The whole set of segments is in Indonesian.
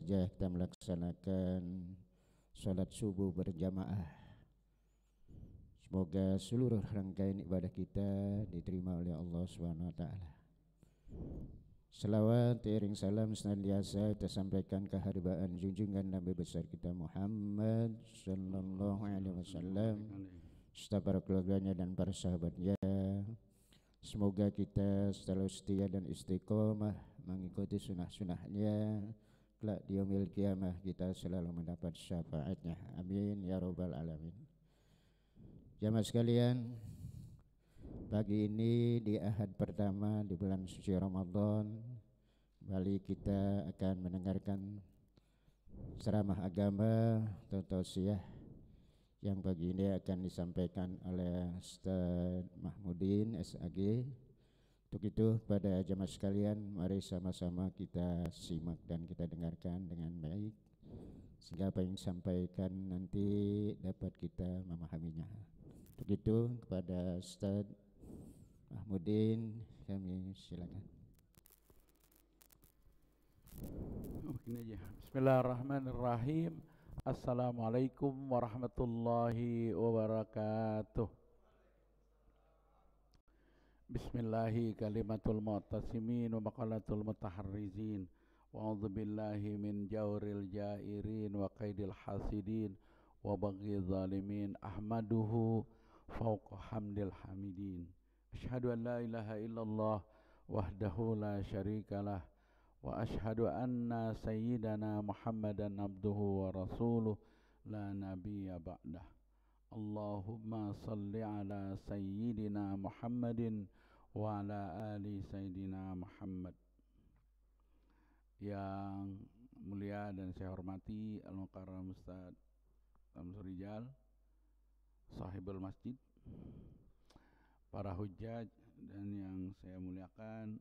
saja kita melaksanakan sholat subuh berjamaah. Semoga seluruh rangkaian ibadah kita diterima oleh Allah SWT. Selawat iring salam senantiasa kita sampaikan keharbaan junjungan Nabi besar kita Muhammad sallallahu alaihi wasallam, serta para keluarganya dan para sahabatnya. Semoga kita selalu setia dan istiqomah mengikuti sunnah-sunnahnya. Kelak di yaumil qiyamah kita selalu mendapat syafaatnya. Amin ya rabbal alamin. Jamaah sekalian, pagi ini di Ahad pertama di bulan suci Ramadan, kembali kita akan mendengarkan ceramah agama atau tausiah yang pagi ini akan disampaikan oleh Ustaz Mahmudin SAG. Untuk itu pada jamaah sekalian, mari sama-sama kita simak dan kita dengarkan dengan baik, sehingga apa yang disampaikan nanti dapat kita memahaminya. Untuk itu kepada Ustaz Mahmudin kami silakan. Begini aja. Bismillahirrahmanirrahim. Assalamualaikum warahmatullahi wabarakatuh. Bismillahi kalimatul mu'tasimin wa maqalatul mutaharrizin. Wa a'udzu billahi min jawril jairin wa qaidil hasidin wa baghi zalimin. Ahmaduhu fawqa hamdil hamidin. Asyhadu an la ilaha illallah wahdahu la syarikalah wa asyhadu anna sayyidana Muhammadan abduhu wa rasuluh la nabiyya ba'dah. Allahumma salli ala sayyidina Muhammadin wa ala ali sayyidina Muhammad. Yang mulia dan saya hormati Al-Mukarram Ustaz Samsul Rijal, sahibul masjid, para hujjaj, dan yang saya muliakan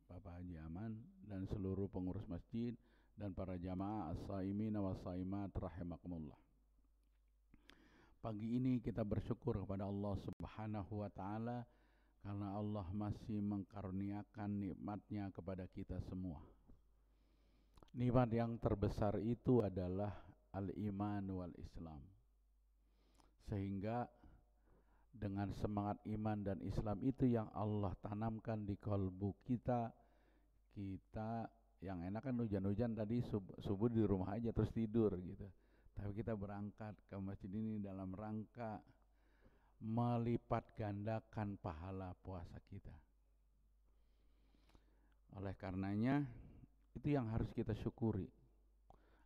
Bapak Haji Aman dan seluruh pengurus masjid dan para jamaah as-saimin wa saimat rahimakumullah. Pagi ini kita bersyukur kepada Allah Subhanahu wa taala karena Allah masih mengkaruniakan nikmatnya kepada kita semua. Nikmat yang terbesar itu adalah al-iman wal Islam. Sehingga dengan semangat iman dan Islam itu yang Allah tanamkan di kalbu kita, yang enak kan hujan-hujan tadi subuh di rumah aja terus tidur gitu. Tapi kita berangkat ke masjid ini dalam rangka melipat gandakan pahala puasa kita. Oleh karenanya itu yang harus kita syukuri.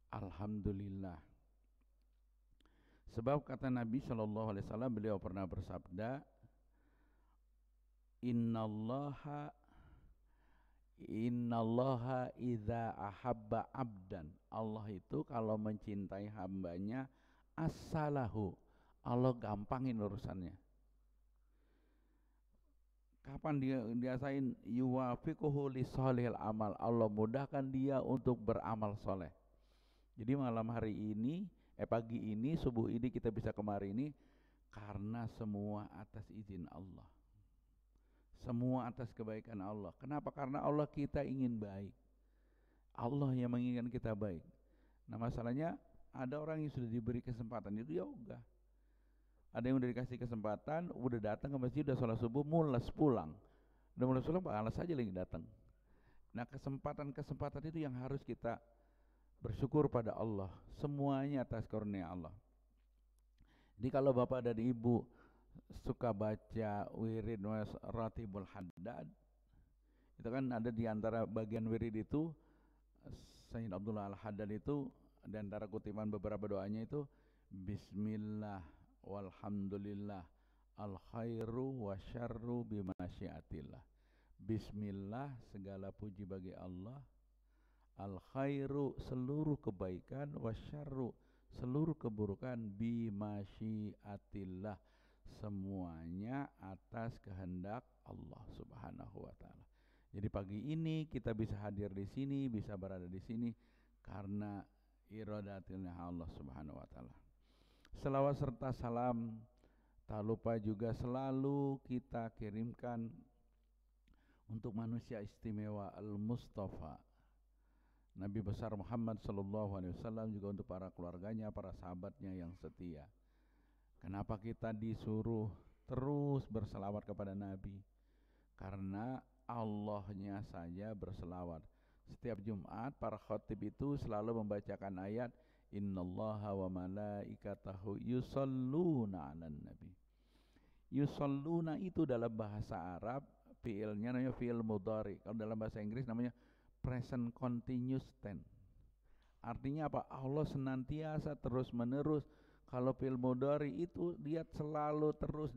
Alhamdulillah. Sebab kata Nabi SAW, beliau pernah bersabda, Innallaha idza ahabba abdan. Allah itu kalau mencintai hambanya, as-salahu, Allah gampangin urusannya. Kapan dia diasain? Yuwafiquhu li sholihil amal. Allah mudahkan dia untuk beramal soleh. Jadi malam hari ini, pagi ini, subuh ini kita bisa kemari ini karena semua atas izin Allah. Semua atas kebaikan Allah. Kenapa? Karena Allah kita ingin baik. Allah yang menginginkan kita baik. Nah masalahnya ada orang yang sudah diberi kesempatan itu ya udah. Ada yang udah dikasih kesempatan, udah datang ke masjid, udah sholat subuh, mules pulang. Udah mules pulang, alas aja lagi datang. Nah kesempatan-kesempatan itu yang harus kita bersyukur pada Allah. Semuanya atas karunia Allah. Jadi kalau bapak dan ibu suka baca wirid ratibul haddad, itu kan ada di antara bagian wirid itu Sayyid Abdullah Al-Haddad itu, di antara kutipan beberapa doanya itu bismillah walhamdulillah al khairu wa syarru bimasyiatillah. Bismillah, segala puji bagi Allah, al khairu, seluruh kebaikan, wa syarru, seluruh keburukan, bimasyiatillah, semuanya atas kehendak Allah Subhanahu wa taala. Jadi pagi ini kita bisa hadir di sini, bisa berada di sini karena iradatillah Allah Subhanahu wa taala. Selawat serta salam tak lupa juga selalu kita kirimkan untuk manusia istimewa Al-Mustafa Nabi besar Muhammad sallallahu alaihi wasallam, juga untuk para keluarganya, para sahabatnya yang setia. Kenapa kita disuruh terus berselawat kepada Nabi? Karena Allahnya saja berselawat. Setiap Jumat para khatib itu selalu membacakan ayat Innallaha wa malaikatahu yusalluna 'alan nabi. Yusalluna itu dalam bahasa Arab fiilnya namanya fiil mudhari. Kalau dalam bahasa Inggris namanya present continuous tense. Artinya apa? Allah senantiasa terus menerus. Kalau fiil mudhari itu dia selalu terus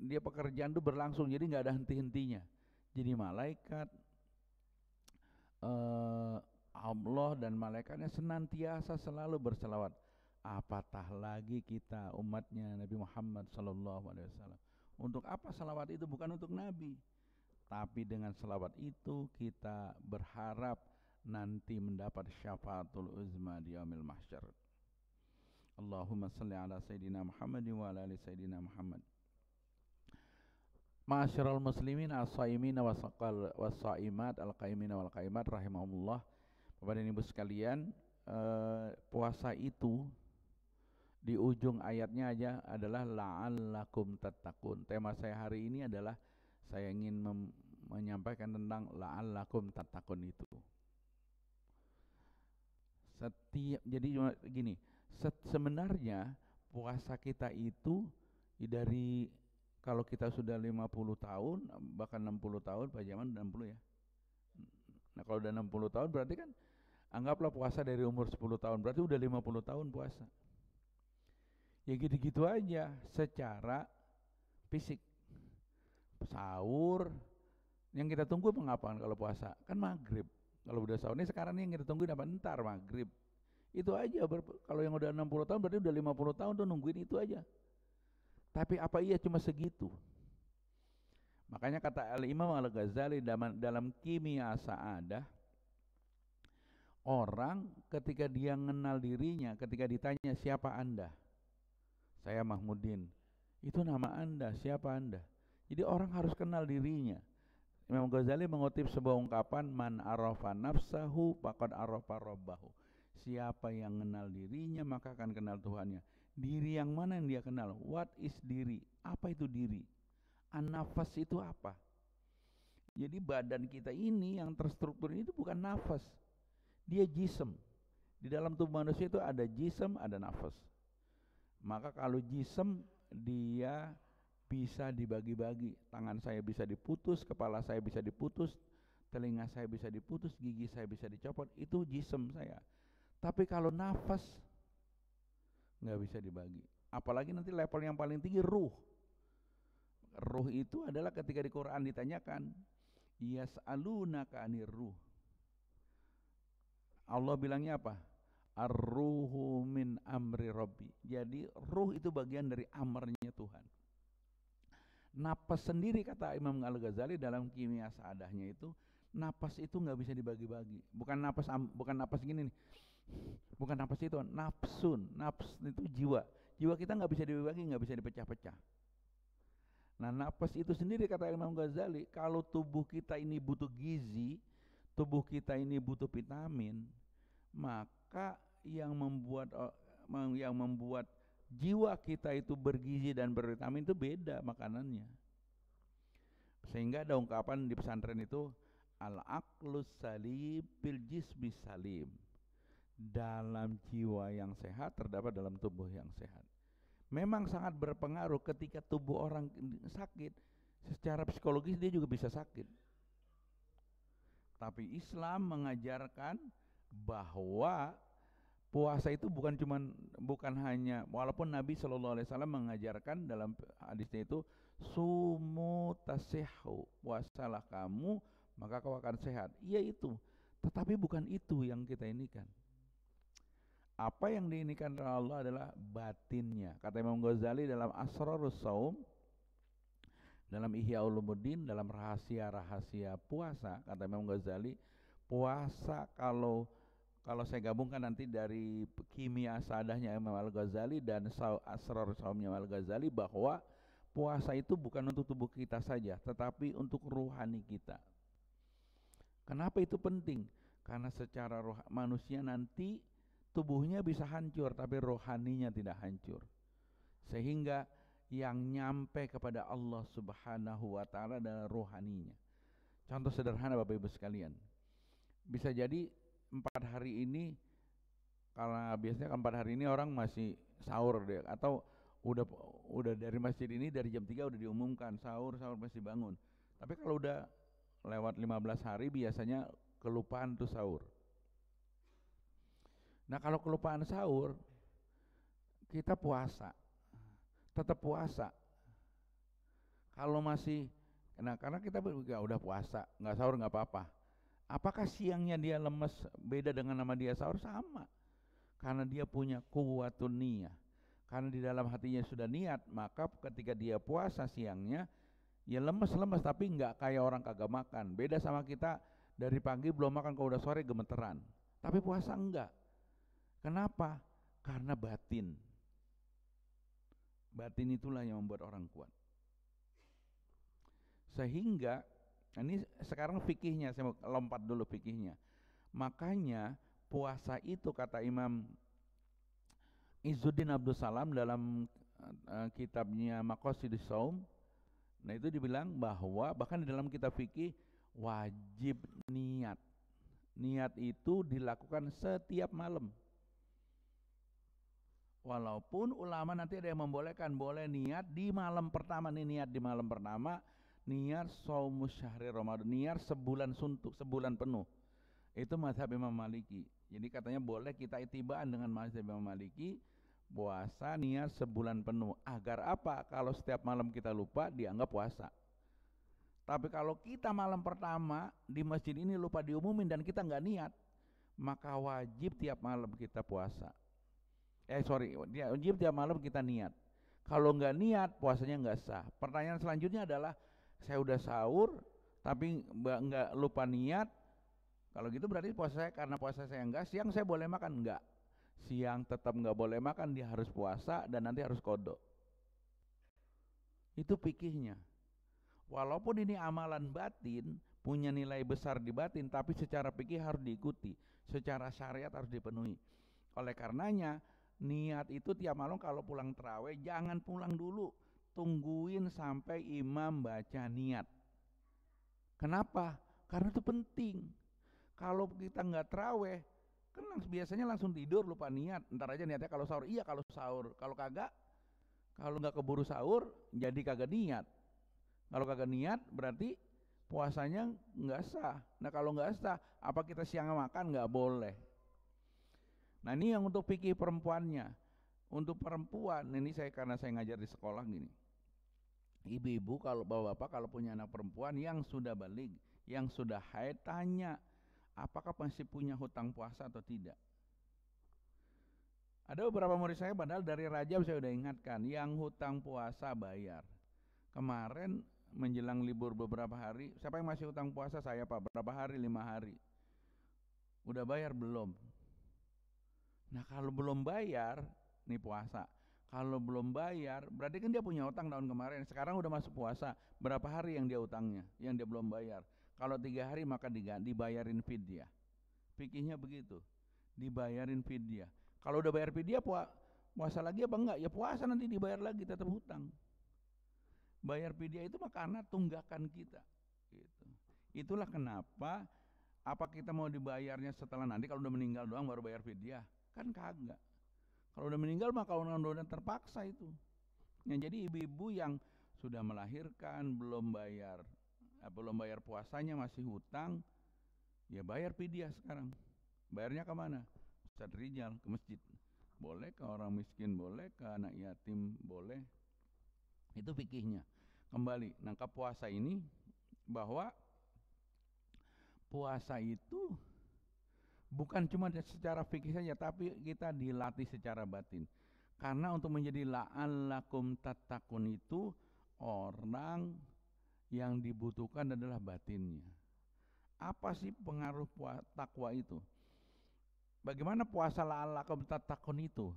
dia pekerjaan itu berlangsung, jadi nggak ada henti-hentinya. Jadi malaikat Allah dan malaikatnya senantiasa selalu berselawat. Apatah lagi kita umatnya Nabi Muhammad sallallahu alaihi wasallam. Untuk apa salawat itu? Bukan untuk Nabi, tapi dengan salawat itu kita berharap nanti mendapat syafaatul uzma di yaumil mahsyar. Allahumma salli ala sayyidina Muhammad wa ala ali sayyidina Muhammad. Ma'asyiral muslimin as-shaimin was-shaimat al-qaimina wal qaimat rahimahumullah. Bapak dan Ibu sekalian, puasa itu di ujung ayatnya aja adalah la'allakum tattaqun. Tema saya hari ini adalah saya ingin menyampaikan tentang la'allakum tattaqun itu. Jadi gini, sebenarnya puasa kita itu dari kalau kita sudah 50 tahun, bahkan 60 tahun, Pak Jaman 60 ya. Nah kalau udah 60 tahun berarti kan anggaplah puasa dari umur 10 tahun, berarti udah 50 tahun puasa. Ya gitu-gitu aja secara fisik. Sahur, yang kita tunggu pengapain kalau puasa? Kan maghrib. Kalau udah sahur ini sekarang nih yang kita tungguin apa? Ntar maghrib. Itu aja, kalau yang udah 60 tahun berarti udah 50 tahun tuh nungguin itu aja. Tapi apa iya cuma segitu? Makanya kata Al-Imam Al-Ghazali dalam Kimia Sa'adah, orang ketika dia mengenal dirinya, ketika ditanya siapa Anda? Saya Mahmudin. Itu nama Anda, siapa Anda? Jadi orang harus kenal dirinya. Imam Ghazali mengutip sebuah ungkapan, man arafa nafsahu faqad arafa rabbahu. Siapa yang mengenal dirinya maka akan kenal Tuhannya. Diri yang mana yang dia kenal? What is diri? Apa itu diri? An-nafas itu apa? Jadi badan kita ini yang terstruktur itu bukan nafas. Dia jism. Di dalam tubuh manusia itu ada jism, ada nafas. Maka kalau jism dia bisa dibagi-bagi. Tangan saya bisa diputus, kepala saya bisa diputus, telinga saya bisa diputus, gigi saya bisa dicopot. Itu jism saya. Tapi kalau nafas nggak bisa dibagi. Apalagi nanti level yang paling tinggi ruh. Ruh itu adalah ketika di Quran ditanyakan, yas'alunaka 'anir ruh. Allah bilangnya apa? Ar-ruhu min amri rabbi. Jadi ruh itu bagian dari amarnya Tuhan. Napas sendiri kata Imam Al-Ghazali dalam Kimia Sa'adahnya itu, napas itu nggak bisa dibagi-bagi. Bukan napas gini nih. Bukan napas itu, nafsun. Nafs itu jiwa. Jiwa kita nggak bisa dibagi, nggak bisa dipecah-pecah. Nah, napas itu sendiri kata Imam Ghazali, kalau tubuh kita ini butuh gizi, tubuh kita ini butuh vitamin, maka yang membuat jiwa kita itu bergizi dan bervitamin itu beda makanannya. Sehingga ada ungkapan di pesantren itu, al-aqlus salim bil jismi salim. Dalam jiwa yang sehat terdapat dalam tubuh yang sehat. Memang sangat berpengaruh ketika tubuh orang sakit, secara psikologis dia juga bisa sakit. Tapi Islam mengajarkan bahwa puasa itu bukan hanya, walaupun Nabi SAW mengajarkan dalam hadisnya itu, sumu tasihhu, puasalah kamu maka kau akan sehat. Iya itu, tetapi bukan itu yang kita inikan. Apa yang diinikan oleh Allah adalah batinnya. Kata Imam Ghazali dalam Asrarus Shaum, dalam Ihya Ulumuddin, dalam rahasia-rahasia puasa, kata Imam Ghazali, puasa kalau saya gabungkan nanti dari Kimia Sa'adahnya Imam Al-Ghazali dan Asrarus Shaumnya Al-Ghazali, bahwa puasa itu bukan untuk tubuh kita saja, tetapi untuk ruhani kita. Kenapa itu penting? Karena secara manusia nanti tubuhnya bisa hancur, tapi rohaninya tidak hancur. Sehingga yang nyampe kepada Allah Subhanahu wa ta'ala adalah rohaninya. Contoh sederhana Bapak Ibu sekalian, bisa jadi 4 hari ini, karena biasanya 4 hari ini orang masih sahur deh, atau udah dari masjid ini dari jam 3 udah diumumkan sahur masih bangun. Tapi kalau udah lewat 15 hari biasanya kelupaan tuh sahur. Nah kalau kelupaan sahur, kita puasa, tetap puasa. Kalau masih, nah karena kita udah puasa, nggak sahur nggak apa-apa. Apakah siangnya dia lemes beda dengan nama dia sahur? Sama. Karena dia punya quwwatun niyah. Karena di dalam hatinya sudah niat, maka ketika dia puasa siangnya, ya lemes-lemes tapi nggak kayak orang kagak makan. Beda sama kita dari pagi belum makan, kalau udah sore gemeteran. Tapi puasa enggak. Kenapa? Karena batin. Batin itulah yang membuat orang kuat. Sehingga, ini sekarang fikihnya, saya mau lompat dulu fikihnya. Makanya puasa itu kata Imam Izzuddin Abdul Salam dalam kitabnya Maqasidus Shaum, nah itu dibilang bahwa bahkan di dalam kitab fikih wajib niat. Niat itu dilakukan setiap malam. Walaupun ulama nanti ada yang membolehkan, boleh niat di malam pertama, nih niat di malam pertama, niat shaumus syahri Ramadan, niat sebulan suntuk, sebulan penuh. Itu mazhab Imam Maliki. Jadi katanya boleh kita itibaan dengan mazhab Imam Maliki, puasa niat sebulan penuh. Agar apa? Kalau setiap malam kita lupa, dianggap puasa. Tapi kalau kita malam pertama di masjid ini lupa diumumin dan kita nggak niat, maka wajib tiap malam kita puasa. Wajib tiap malam kita niat. Kalau nggak niat, puasanya nggak sah. Pertanyaan selanjutnya adalah, saya udah sahur tapi nggak lupa niat. Kalau gitu berarti puasa saya, karena puasa saya enggak, siang saya boleh makan? Enggak. Siang tetap nggak boleh makan, dia harus puasa dan nanti harus qadha. Itu fikihnya. Walaupun ini amalan batin, punya nilai besar di batin, tapi secara fikih harus diikuti, secara syariat harus dipenuhi. Oleh karenanya, niat itu tiap malam kalau pulang tarawih jangan pulang dulu, tungguin sampai imam baca niat. Kenapa? Karena itu penting. Kalau kita nggak tarawih, kan biasanya langsung tidur lupa niat. Ntar aja niatnya kalau sahur, iya kalau sahur. Kalau kagak, kalau nggak keburu sahur, jadi kagak niat. Kalau kagak niat berarti puasanya nggak sah. Nah kalau nggak sah, apa kita siang makan? Nggak boleh. Nah ini yang untuk fikih perempuannya. Untuk perempuan, ini karena saya ngajar di sekolah gini. Ibu-ibu kalau bapak-bapak kalau punya anak perempuan yang sudah balik, yang sudah haid, tanya apakah masih punya hutang puasa atau tidak. Ada beberapa murid saya padahal dari Rajab saya udah ingatkan, yang hutang puasa bayar. Kemarin menjelang libur beberapa hari, siapa yang masih hutang puasa? Saya Pak, berapa hari? 5 hari. Udah bayar belum? Nah kalau belum bayar, nih puasa. Kalau belum bayar, berarti kan dia punya hutang tahun kemarin. Sekarang udah masuk puasa, berapa hari yang dia hutangnya, yang dia belum bayar? Kalau 3 hari maka dibayarin fidyah. Fikihnya begitu, dibayarin fidyah. Kalau udah bayar fidyah, puasa lagi apa enggak? Ya puasa, nanti dibayar lagi, tetap hutang. Bayar fidyah itu karena tunggakan kita. Gitu. Itulah kenapa, apa kita mau dibayarnya setelah nanti kalau udah meninggal doang baru bayar fidyah? Kan kagak. Kalau udah meninggal mah kalau udah terpaksa itu. Ya, jadi ibu-ibu yang sudah melahirkan belum bayar puasanya masih hutang, ya bayar fidyah sekarang. Bayarnya kemana? Ustadz Rijal, ke masjid. Boleh ke orang miskin, boleh ke anak yatim, boleh. Itu fikihnya. Kembali, nangkap puasa ini bahwa puasa itu bukan cuma secara fikih saja, tapi kita dilatih secara batin. Karena untuk menjadi la'allakum tattaqun itu orang yang dibutuhkan adalah batinnya. Apa sih pengaruh takwa itu? Bagaimana puasa la'allakum tattaqun itu?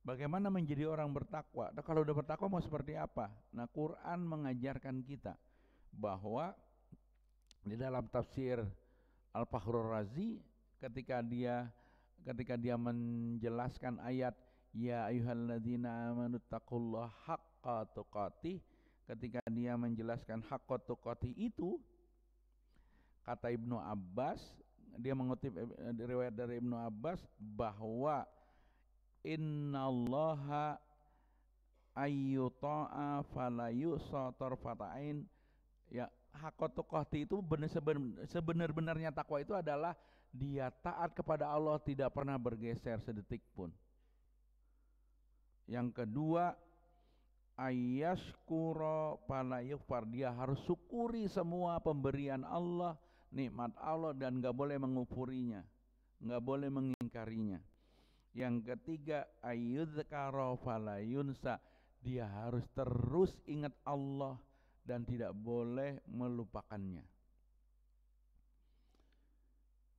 Bagaimana menjadi orang bertakwa? Nah, kalau udah bertakwa mau seperti apa? Nah, Quran mengajarkan kita bahwa di dalam tafsir Al-Fakhrur Razi ketika dia menjelaskan ayat ya ayyuhalladzina amanu taqullaha haqqa tuqatih, ketika dia menjelaskan haqqa tuqatih itu, kata Ibnu Abbas, dia mengutip riwayat dari Ibnu Abbas bahwa innallaha ayyuta'a fala yusa tarfata'ain, ya haqqa tuqatih itu sebenar-benarnya takwa itu adalah dia taat kepada Allah tidak pernah bergeser sedetik pun. Yang kedua, ayyashkura fala yukfar, dia harus syukuri semua pemberian Allah, nikmat Allah, dan enggak boleh mengufurinya, enggak boleh mengingkarinya. Yang ketiga, ayyudzkara fala yunsa, dia harus terus ingat Allah dan tidak boleh melupakannya.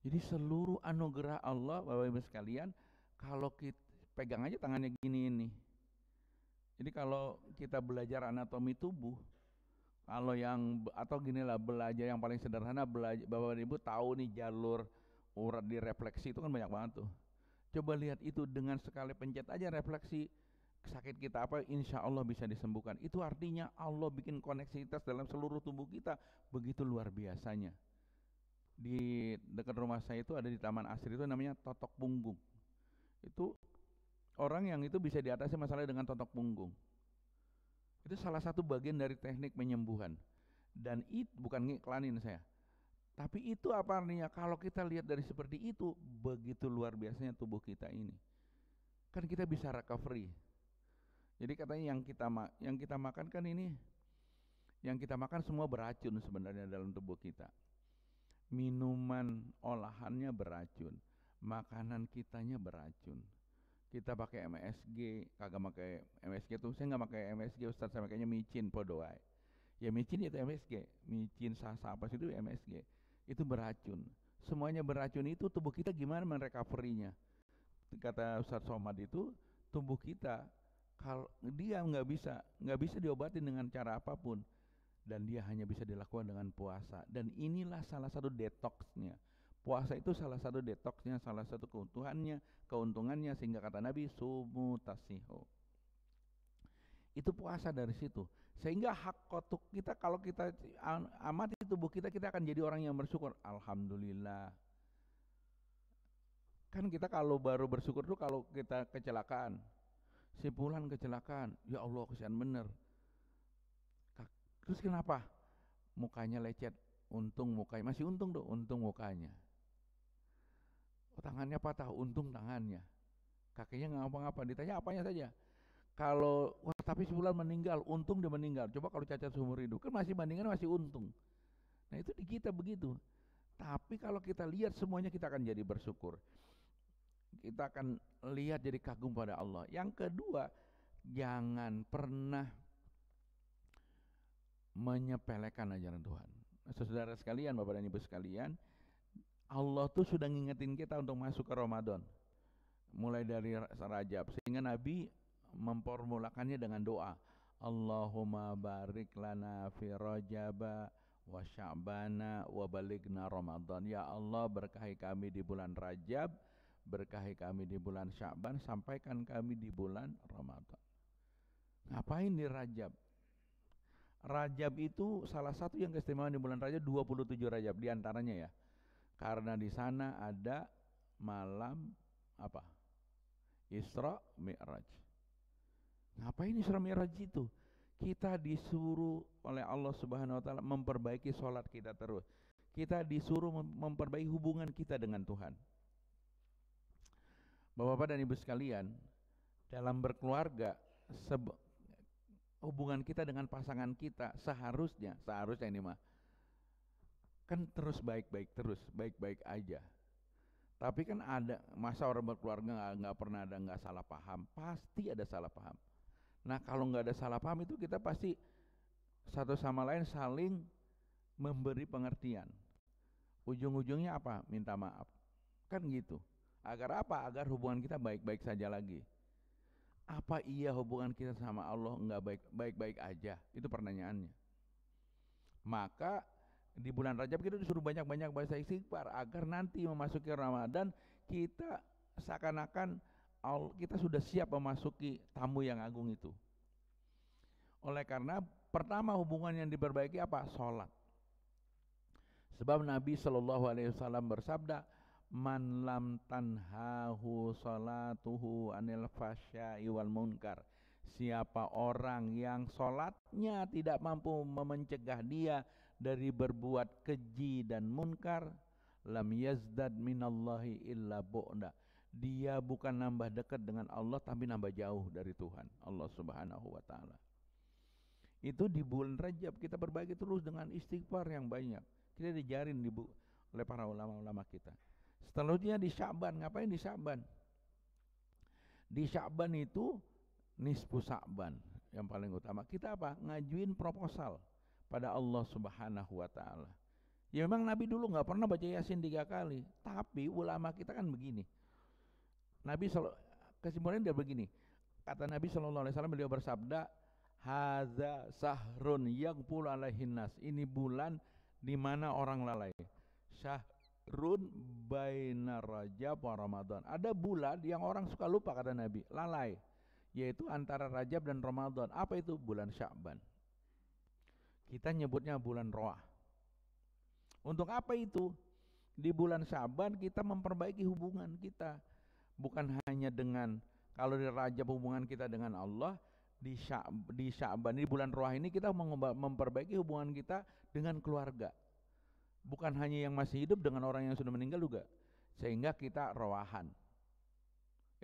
Jadi seluruh anugerah Allah, Bapak Ibu sekalian, kalau kita pegang aja tangannya gini ini. Jadi kalau kita belajar anatomi tubuh, kalau yang atau ginilah belajar yang paling sederhana, belajar Bapak Ibu tahu nih jalur urat di refleksi itu kan banyak banget tuh. Coba lihat itu dengan sekali pencet aja refleksi sakit kita apa, insya Allah bisa disembuhkan. Itu artinya Allah bikin koneksitas dalam seluruh tubuh kita begitu luar biasanya. Di dekat rumah saya itu ada di Taman Asri itu namanya totok punggung. Itu orang yang itu bisa diatasi masalah dengan totok punggung. Itu salah satu bagian dari teknik penyembuhan. Dan itu bukan ngiklanin saya. Tapi itu apa artinya? Kalau kita lihat dari seperti itu, begitu luar biasanya tubuh kita ini. Kan kita bisa recovery. Jadi katanya yang kita makan kan ini, yang kita makan semua beracun sebenarnya dalam tubuh kita. Minuman olahannya beracun, makanan kitanya beracun. Kita pakai MSG, kagak pakai MSG tuh, saya nggak pakai MSG Ustaz, saya pakainya micin podoai. Ya micin itu MSG, micin sasa apa itu MSG, itu beracun. Semuanya beracun itu tubuh kita gimana merecovery-nya? Kata Ustaz Somad itu tubuh kita kalau dia nggak bisa diobatin dengan cara apapun. Dan dia hanya bisa dilakukan dengan puasa. Dan inilah salah satu detoxnya. Puasa itu salah satu detoxnya, salah satu keuntungannya, sehingga kata Nabi sumu tasihu. Itu puasa dari situ. Sehingga hak kotuk kita, kalau kita amati tubuh kita akan jadi orang yang bersyukur. Alhamdulillah. Kan kita kalau baru bersyukur tuh kalau kita kecelakaan. Si Fulan kecelakaan, ya Allah kesian bener. Terus kenapa? Mukanya lecet, untung mukanya, masih untung tuh, untung mukanya. Tangannya patah, untung tangannya. Kakinya nggak ngapa-ngapa, ditanya apanya saja. Kalau, wah tapi sebulan meninggal, untung dia meninggal. Coba kalau cacat seumur hidup, kan masih bandingan masih untung. Nah itu di kita begitu. Tapi kalau kita lihat semuanya kita akan jadi bersyukur. Kita akan lihat jadi kagum pada Allah. Yang kedua, jangan pernah menyepelekan ajaran Tuhan. Saudara sekalian, Bapak dan Ibu sekalian, Allah tuh sudah ngingetin kita untuk masuk ke Ramadan mulai dari Rajab, sehingga Nabi memformulakannya dengan doa, Allahumma barik lana fi Rajaba wa Sya'bana wa balighna Ramadan. Ya Allah, berkahi kami di bulan Rajab, berkahi kami di bulan Sya'ban, sampaikan kami di bulan Ramadan. Ngapain di Rajab? Rajab itu salah satu yang keistimewaan di bulan Rajab, 27 Rajab diantaranya ya. Karena di sana ada malam apa? Isra Mi'raj. Ngapain Isra Mi'raj itu? Kita disuruh oleh Allah Subhanahu wa taala memperbaiki sholat kita terus. Kita disuruh memperbaiki hubungan kita dengan Tuhan. Bapak-bapak dan Ibu sekalian, dalam berkeluarga hubungan kita dengan pasangan kita seharusnya ini mah kan terus baik-baik aja. Tapi kan ada masa orang berkeluarga nggak pernah ada nggak salah paham, pasti ada salah paham. Nah kalau nggak ada salah paham itu kita pasti satu sama lain saling memberi pengertian. Ujung-ujungnya apa? Minta maaf. Kan gitu. Agar apa? Agar hubungan kita baik-baik saja lagi. Apa iya hubungan kita sama Allah enggak baik-baik aja? Itu pertanyaannya. Maka Di bulan Rajab kita disuruh banyak-banyak baca istighfar agar nanti memasuki Ramadan kita seakan-akan kita sudah siap memasuki tamu yang agung itu. Oleh karena pertama hubungan yang diperbaiki apa? Sholat. Sebab Nabi SAW bersabda, man lam tanhahu sholatuhu anil fasya'i wal munkar. Siapa orang yang sholatnya tidak mampu mencegah dia dari berbuat keji dan munkar, lam yazdad minallahi illa bu'da. Dia bukan nambah dekat dengan Allah tapi nambah jauh dari Tuhan Allah Subhanahu wa taala. Itu di bulan Rajab kita berbagi terus dengan istighfar yang banyak. Kita diajarin oleh para ulama-ulama kita. Setelahnya di Sya'ban, ngapain di Sya'ban? Di Sya'ban itu nisfu Sya'ban yang paling utama. Kita apa? Ngajuin proposal pada Allah Subhanahu wa taala. Ya memang Nabi dulu nggak pernah baca Yasin 3 kali, tapi ulama kita kan begini. Kesimpulannya dia begini. Kata Nabi SAW, beliau bersabda, hadza sahrun yaghfulu alaihin nas. Ini bulan di mana orang lalai. Syahrun baina Rajab wa Ramadan. Ada bulan yang orang suka lupa kata Nabi, lalai, yaitu antara Rajab dan Ramadan. Apa itu? Bulan Sya'ban. Kita nyebutnya bulan Roah. Untuk apa itu? Di bulan Sya'ban kita memperbaiki hubungan kita. Bukan hanya dengan, kalau di Rajab hubungan kita dengan Allah, di Sya'ban, di bulan Roah ini kita memperbaiki hubungan kita dengan keluarga. Bukan hanya yang masih hidup, dengan orang yang sudah meninggal juga. Sehingga kita roahan.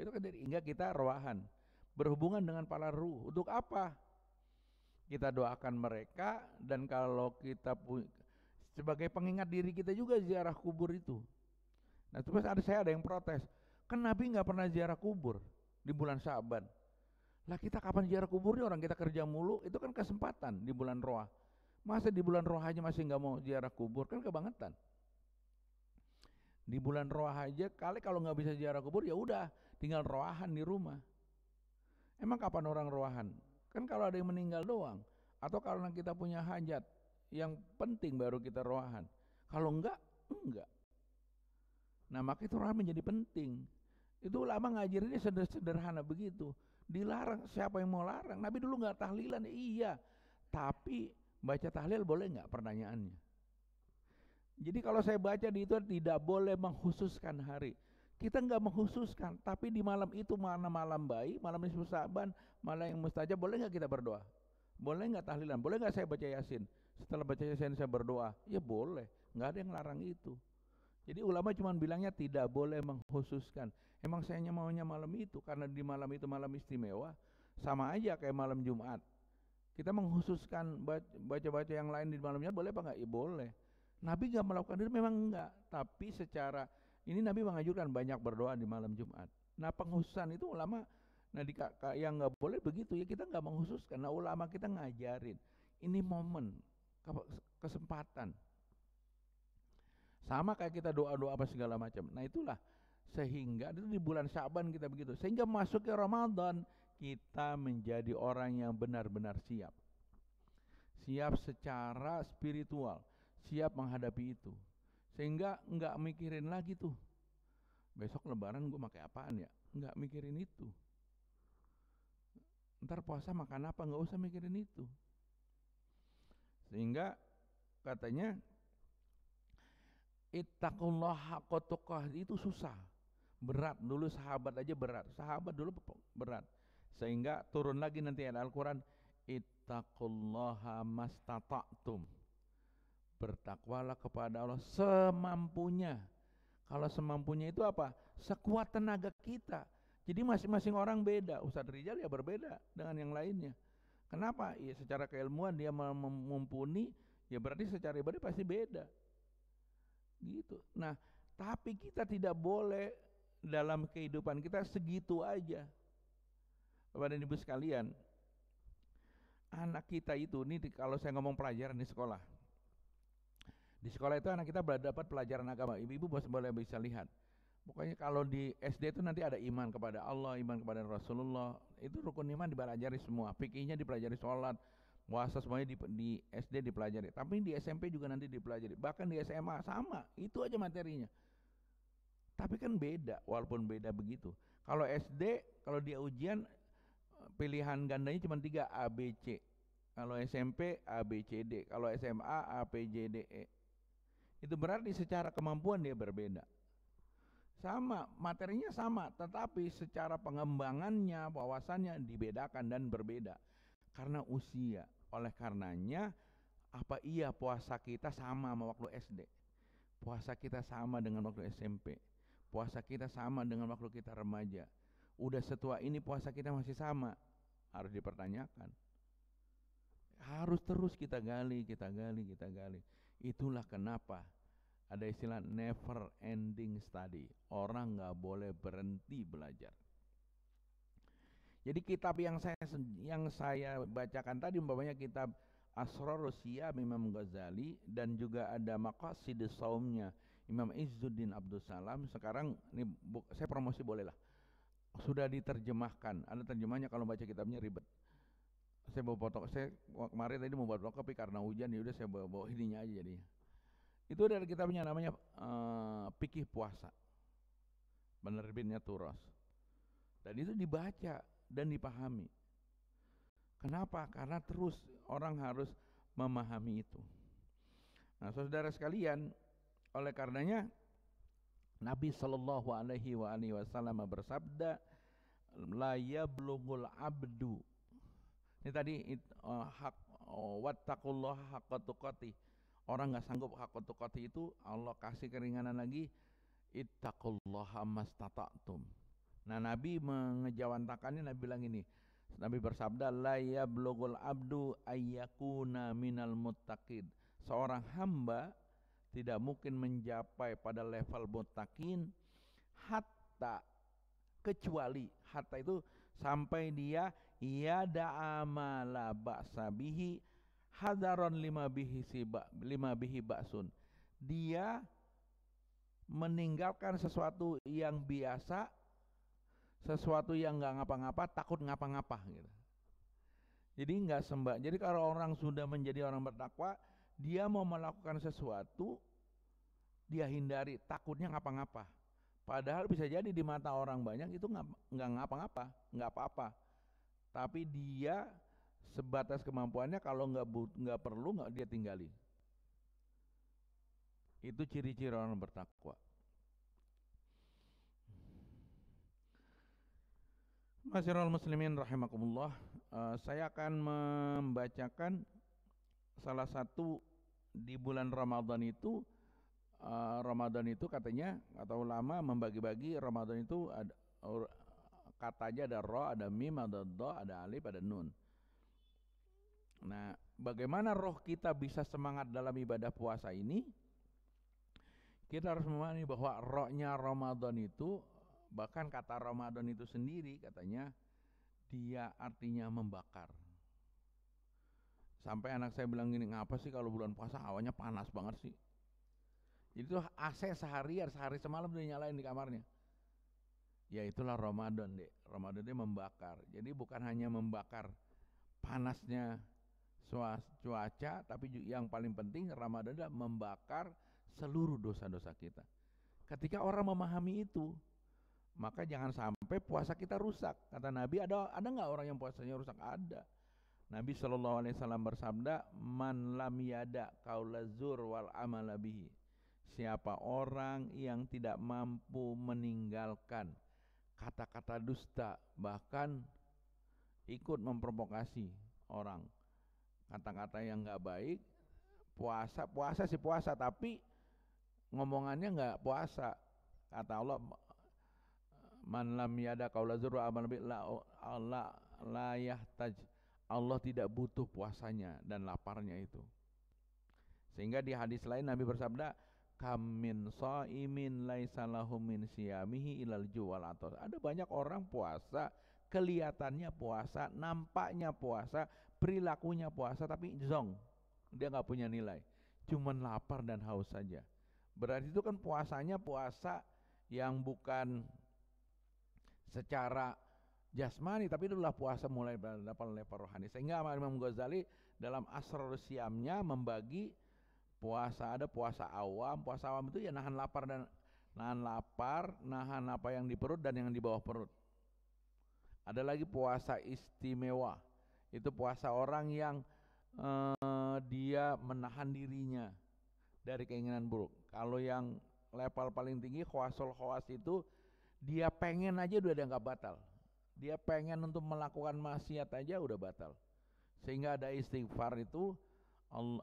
Itu kan sehingga kita roahan. Berhubungan dengan para ruh. Untuk apa? Kita doakan mereka, dan kalau kita sebagai pengingat diri kita juga ziarah kubur itu. Nah terus saya ada yang protes, kan Nabi nggak pernah ziarah kubur di bulan Sya'ban. Lah kita kapan ziarah kuburnya? Orang kita kerja mulu, itu kan kesempatan di bulan Roah. Masa di bulan Roah aja masih nggak mau ziarah kubur? Kan kebangetan. Di bulan Roah aja kalau nggak bisa ziarah kubur ya udah tinggal roahan di rumah. Emang kapan orang roahan? Kan kalau ada yang meninggal doang, atau kalau kita punya hajat yang penting baru kita roahan. Kalau enggak. Nah maka itu roahan menjadi penting. Itu ulama ngajarinnya sederhana begitu. Dilarang, siapa yang mau larang? Nabi dulu nggak tahlilan, iya. Tapi baca tahlil boleh nggak, pertanyaannya. Jadi kalau saya baca di itu tidak boleh mengkhususkan hari. Kita nggak mengkhususkan, tapi di malam itu, mana malam baik, malam nisfu Sya'ban, malam yang mustajab, boleh nggak kita berdoa? Boleh nggak tahlilan? Boleh nggak saya baca Yasin? Setelah baca Yasin saya berdoa? Ya boleh, nggak ada yang larang itu. Jadi ulama cuma bilangnya tidak boleh mengkhususkan. Emang saya maunya malam itu, karena di malam itu malam istimewa, sama aja kayak malam Jumat. Kita mengkhususkan baca-baca yang lain di malamnya, boleh apa nggak? Ya boleh. Nabi nggak melakukan itu, memang enggak. Tapi secara ini Nabi mengajukan banyak berdoa di malam Jumat. Nah pengkhususan itu ulama, yang nggak boleh begitu ya, kita nggak mengkhususkan. Nah ulama kita ngajarin, ini momen, kesempatan. Sama kayak kita doa-doa apa segala macam. Nah itulah, sehingga itu di bulan Sya'ban kita begitu. Sehingga masuk ke Ramadan, kita menjadi orang yang benar-benar siap. Siap secara spiritual, siap menghadapi itu. Sehingga enggak mikirin lagi tuh, besok lebaran gue pakai apaan ya, enggak mikirin itu. Ntar puasa makan apa, enggak usah mikirin itu. Sehingga katanya ittaqullaha haqqa tuqah, itu susah, berat. Dulu sahabat aja berat, sahabat dulu berat. Sehingga turun lagi nanti ayat Al-Quran, ittaqullaha mastata'tum, bertakwalah kepada Allah semampunya. Kalau semampunya itu apa? Sekuat tenaga kita. Jadi masing-masing orang beda. Ustadz Rijal ya berbeda dengan yang lainnya. Kenapa? Ya secara keilmuan dia mumpuni, ya berarti secara ibadah pasti beda. Gitu. Nah, tapi kita tidak boleh dalam kehidupan kita segitu aja. Bapak dan Ibu sekalian, anak kita itu, ini kalau saya ngomong pelajaran di sekolah. Di sekolah itu anak kita dapat pelajaran agama. Ibu-ibu boleh bisa lihat. Pokoknya kalau di SD itu nanti ada iman kepada Allah, iman kepada Rasulullah. Itu rukun iman dipelajari semua. Fikihnya dipelajari, sholat, Puasa semuanya di SD dipelajari, tapi di SMP juga nanti dipelajari, bahkan di SMA sama, itu aja materinya. Tapi kan beda, walaupun beda begitu. Kalau SD, kalau dia ujian pilihan gandanya cuma 3 A, B, C. Kalau SMP A, B, C, D. Kalau SMA A, P, J, D, E. Itu berarti secara kemampuan dia berbeda. Sama, materinya sama, tetapi secara pengembangannya, wawasannya dibedakan dan berbeda. Karena usia. Oleh karenanya, apa iya puasa kita sama sama waktu SD? Puasa kita sama dengan waktu SMP? Puasa kita sama dengan waktu kita remaja? Udah setua ini puasa kita masih sama? Harus dipertanyakan. Harus terus kita gali, kita gali, kita gali. Itulah kenapa ada istilah never ending study. Orang nggak boleh berhenti belajar. Jadi kitab yang saya bacakan tadi umpamanya kitab Asrarus Siyam Imam Ghazali, dan juga ada Maqasidus Shaumnya Imam Izzuddin Abdus Salam. Sekarang ini saya promosi boleh lah. Sudah diterjemahkan. Ada terjemahnya, kalau baca kitabnya ribet. Saya bawa foto, saya kemarin tadi mau buat fotokopi karena hujan, ya udah saya bawa ininya aja jadinya. Itu ada kitabnya namanya Fikih Puasa. Penerbitnya Turos. Dan itu dibaca dan dipahami. Kenapa? Karena terus orang harus memahami itu. Nah, saudara sekalian, oleh karenanya Nabi Shallallahu Alaihi Wasallam bersabda, la yablughul abdu. Ini tadi wattaqullaha haqqa tuqatih. Orang nggak sanggup haqqa tuqatih itu Allah kasih keringanan lagi, ittaqullaha mastata'tum. Nah, Nabi mengejawantakannya, Nabi bilang ini. Nabi bersabda, la yablughul abdu ayyakuna minal muttaqin. Seorang hamba tidak mungkin mencapai pada level muttaqin hatta, kecuali, hatta itu sampai dia yada amala ba'sa bihi hadaron lima bihi ba'sun. Dia meninggalkan sesuatu yang biasa, sesuatu yang nggak ngapa-ngapa, takut ngapa-ngapa gitu. Jadi nggak sembah. Jadi kalau orang sudah menjadi orang bertakwa, dia mau melakukan sesuatu, dia hindari, takutnya ngapa-ngapa. Padahal bisa jadi di mata orang banyak itu nggak ngapa-ngapa, nggak apa-apa. Tapi dia sebatas kemampuannya, kalau nggak perlu, nggak dia tinggali. Itu ciri-ciri orang bertakwa. Masyiral muslimin rahimakumullah, saya akan membacakan salah satu di bulan Ramadan itu. Ramadan itu katanya, atau ulama membagi-bagi Ramadan itu ada, katanya ada ro, ada mim, ada do, ada alif, ada nun. Nah, bagaimana roh kita bisa semangat dalam ibadah puasa ini? Kita harus memahami bahwa rohnya Ramadan itu, bahkan kata Ramadan itu sendiri katanya dia artinya membakar. Sampai anak saya bilang gini, ngapa sih kalau bulan puasa hawanya panas banget sih? Jadi itu AC sehari semalam dia nyalain di kamarnya. Ya itulah Ramadan, Dek. Ramadan itu membakar. Jadi bukan hanya membakar panasnya cuaca, tapi yang paling penting Ramadan adalah membakar seluruh dosa-dosa kita. Ketika orang memahami itu, maka jangan sampai puasa kita rusak. Kata Nabi, ada nggak orang yang puasanya rusak? Ada. Nabi SAW bersabda, man lam yada qaula zur wal amala bihi. Siapa orang yang tidak mampu meninggalkan kata-kata dusta, bahkan ikut memprovokasi orang, kata-kata yang nggak baik, puasa sih puasa, tapi ngomongannya nggak puasa. Kata Allah, man lam yada qaula zur wa amala bihi la yahtaj. Allah tidak butuh puasanya dan laparnya itu. Sehingga di hadis lain Nabi bersabda, kam min shaimin laisa lahu min siyamihi ilal juwal atas. Ada banyak orang puasa, kelihatannya puasa, nampaknya puasa, perilakunya puasa, tapi zong, dia nggak punya nilai, cuman lapar dan haus saja. Berarti itu kan puasanya puasa yang bukan secara jasmani, tapi itulah puasa mulai dapat level rohani. Sehingga Imam Ghazali dalam Asrarus Syamnya membagi puasa, ada puasa awam. Puasa awam itu ya nahan lapar, nahan apa yang di perut dan yang di bawah perut. Ada lagi puasa istimewa, itu puasa orang yang dia menahan dirinya dari keinginan buruk. Kalau yang level paling tinggi khawasul khawas itu dia pengen aja udah dianggap batal. Dia pengen untuk melakukan maksiat aja udah batal. Sehingga ada istighfar itu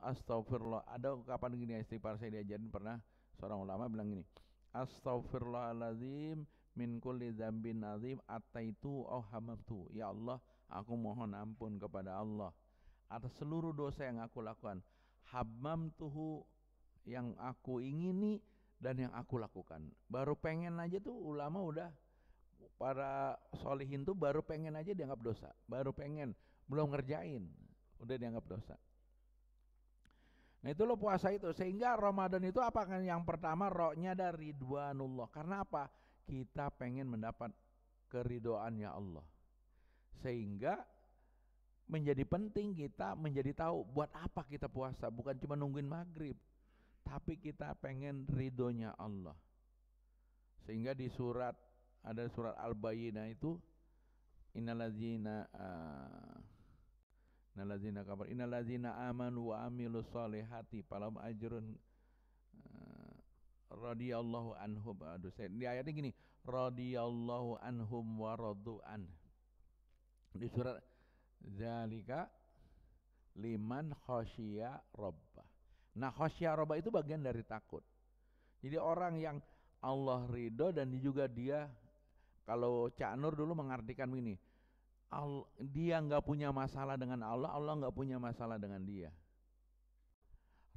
astagfirullah. Ada ungkapan gini istighfar, saya diajarin pernah seorang ulama bilang gini, astaghfirullahaladzim min kulli dzambin azim ataitu au hamamtu. Ya Allah, aku mohon ampun kepada Allah atas seluruh dosa yang aku lakukan. Hammamtuhu, yang aku ingini dan yang aku lakukan. Baru pengen aja tuh ulama udah, para solihin tuh baru pengen aja dianggap dosa. Baru pengen, belum ngerjain udah dianggap dosa. Nah itu lo puasa itu. Sehingga Ramadan itu apa kan? Yang pertama rohnya dari ridwanullah. Karena apa? Kita pengen mendapat keridhoannya Allah. Sehingga menjadi penting kita menjadi tahu buat apa kita puasa. Bukan cuma nungguin maghrib, tapi kita pengen ridhonya Allah. Sehingga di surat, ada surat Al-Bayyinah itu, innalladzina amanu wa amilus solihati falahum ajrun radhiyallahu anhum. Aduh, di ayatnya gini, radhiyallahu anhum wa radu'an. Di surat zalika liman khasyiya rabbah. Nah, khasyiya rabbah itu bagian dari takut. Jadi orang yang Allah ridho dan juga dia, kalau Cak Nur dulu mengartikan begini, dia nggak punya masalah dengan Allah, Allah nggak punya masalah dengan dia.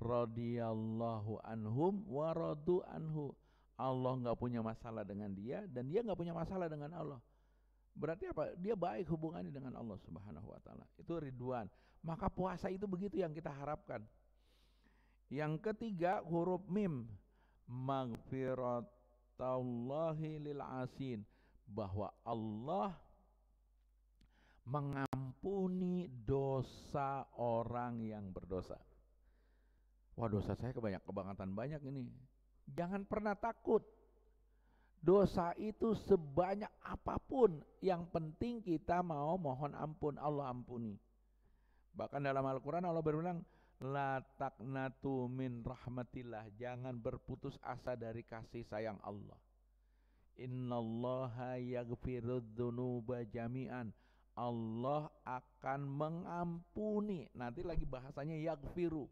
Radhiyallahu anhum wa radu anhu. Allah nggak punya masalah dengan dia dan dia nggak punya masalah dengan Allah. Berarti apa? Dia baik hubungannya dengan Allah Subhanahu wa taala. Itu ridwan. Maka puasa itu begitu yang kita harapkan. Yang ketiga huruf mim, maghfiratallahi lil asin, bahwa Allah mengampuni dosa orang yang berdosa. Wah, dosa saya kebanyakan banyak ini. Jangan pernah takut. Dosa itu sebanyak apapun, yang penting kita mau mohon ampun, Allah ampuni. Bahkan dalam Al-Quran Allah berbilang, la taqnatu min rahmatillah, jangan berputus asa dari kasih sayang Allah. Innallaha yaghfirudz dzunuba jami'an, Allah akan mengampuni. Nanti lagi bahasanya yaghfiru.